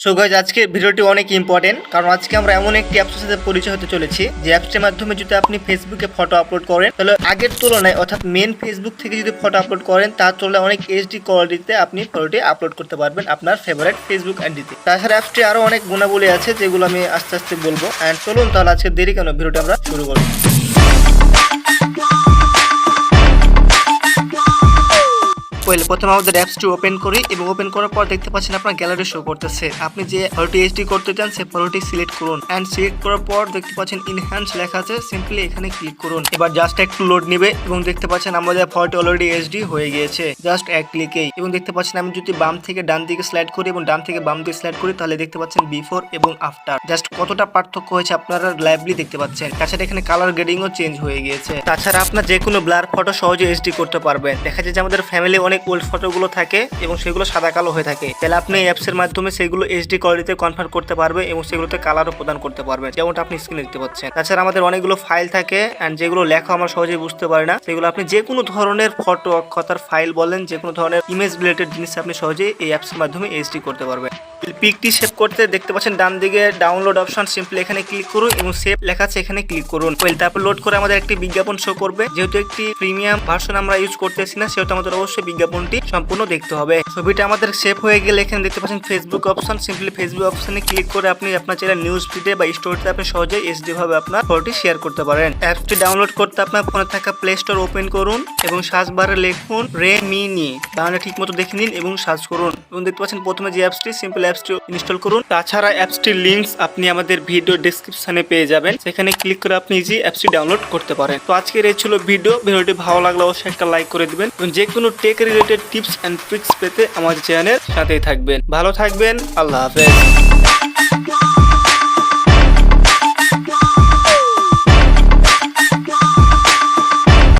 So guys, আজকে ভিডিওটি অনেক ইম্পর্টেন্ট, কারণ আজকে আমরা এমন একটি অ্যাপসের সাথে পরিচয় হতে চলেছি যে অ্যাপসটির মাধ্যমে যদি আপনি ফেসবুকে ফটো আপলোড করেন, তাহলে আগের তুলনায় অর্থাৎ মেন ফেসবুক থেকে যদি ফটো আপলোড করেন তার তুলনায় অনেক এইচডি কোয়ালিটিতে আপনি ফটোটি আপলোড করতে পারবেন আপনার ফেভারিট ফেসবুক আইডিতে। তাছাড়া অ্যাপসটি আরো অনেক গুণাবলী আছে যেগুলো আমি আস্তে আস্তে বলবো। অ্যান্ড চলুন তাহলে আজকে দেরি কেন, ভিডিওটি আমরা শুরু করব। প্রথমে আমাদের অ্যাপসটি ওপেন করি এবং ওপেন করার পর দেখতে পাচ্ছেন আপনার গ্যালারি শো করতেছে। আপনি যে ফটোটি এইচডি করতে চান সেই ফটোটি সিলেক্ট করুন এন্ড সিলেক্ট করার পর দেখতে পাচ্ছেন ইনহ্যান্স লেখা আছে, সিম্পলি এখানে ক্লিক করুন। এবার জাস্ট একটু লোড নেবে এবং দেখতে পাচ্ছেন আমাদের ফটো অলরেডি এইচডি হয়ে গিয়েছে জাস্ট এক ক্লিকেই। এবং দেখতে পাচ্ছেন আমি যদি বাম থেকে ডান দিকে স্লাইড করি এবং ডান থেকে বাম দিকে স্লাইড করি তাহলে দেখতে পাচ্ছেন বিফোর এবং আফটার জাস্ট কতটা পার্থক্য হয়েছে আপনারা লাইভলি দেখতে পাচ্ছেন। তাছাড়া এখানে কালার গ্রেডিংও চেঞ্জ হয়ে গিয়েছে। তাছাড়া আপনার যে কোনো ব্লার ফটো সহজে এইচডি করতে পারবেন। দেখা যায় যে আমাদের ফ্যামিলি অনেক ওল্ড ফটোগুলো থাকে এবং সেগুলো সাদা কালো হয়ে থাকে, তাহলে আপনি এই অ্যাপসের মাধ্যমে সেগুলো এইচডি কোয়ালিটিতে কনভার্ট করতে পারবে এবং সেগুলোতে কালারও প্রদান করতে পারবে, যেমনটা আপনি স্ক্রিনে দেখতে পাচ্ছেন। তাছাড়া আমাদের অনেকগুলো ফাইল থাকে এন্ড যেগুলো লেখা আমরা সহজেই বুঝতে পারি না, সেগুলো আপনি যে কোনো ধরনের ফটো অক্ষতার ফাইল বলেন, যে কোনো ধরনের ইমেজ রিলেটেড জিনিস আপনি সহজেই এই অ্যাপসের মাধ্যমে এইচডি করতে পারবেন। পিকটি সেভ করতে দেখতে পাচ্ছেন ডান দিকে ডাউনলোড অপশন, সিম্পলি এখানে ক্লিক করুন এবং সেভ লেখা আছে এখানে ক্লিক করুন। তারপর লোড করে আমাদের একটি বিজ্ঞাপন শো করবে। যেহেতু একটি প্রিমিয়াম ভার্সন আমরা ইউজ করতেছি না, সেহেতু আমাদের অবশ্যই বিজ্ঞাপনটি সম্পূর্ণ দেখতে হবে। ছবিটা আমাদের সেভ হয়ে গেলে এখানে দেখতে পাচ্ছেন ফেসবুক অপশন, সিম্পলি ফেসবুক অপশনে ক্লিক করে আপনি আপনার চ্যানেল নিউজ ফিডে বা স্টোরিতে আপনি সহজেই এইচডি ভাবে আপনার ফটোটি শেয়ার করতে পারেন। অ্যাপসটি ডাউনলোড করতে আপনার ফোনে থাকা প্লে স্টোর ওপেন করুন এবং সার্চ বারে লিখুন রেমিনি, তাহলে ঠিক মতো দেখে নিন এবং সার্চ করুন। এবং দেখতে পাচ্ছেন প্রথমে যে অ্যাপসটি, সিম্পল অ্যাপসটি ইনস্টল করুন। তাছাড়া অ্যাপসটির লিঙ্কস আপনি আমাদের ভিডিও ডেসক্রিপশনে পেয়ে যাবেন, সেখানে ক্লিক করে আপনি ইজি অ্যাপসটি ডাউনলোড করতে পারেন। তো আজকের এই ছিল ভিডিওটি ভালো লাগলে অবশ্যই একটা লাইক করে দিবেন এবং যে কোনো tech related tips and tricks পেতে আমাদের চ্যানেলের সাথেই থাকবেন। ভালো থাকবেন, আল্লাহ হাফেজ।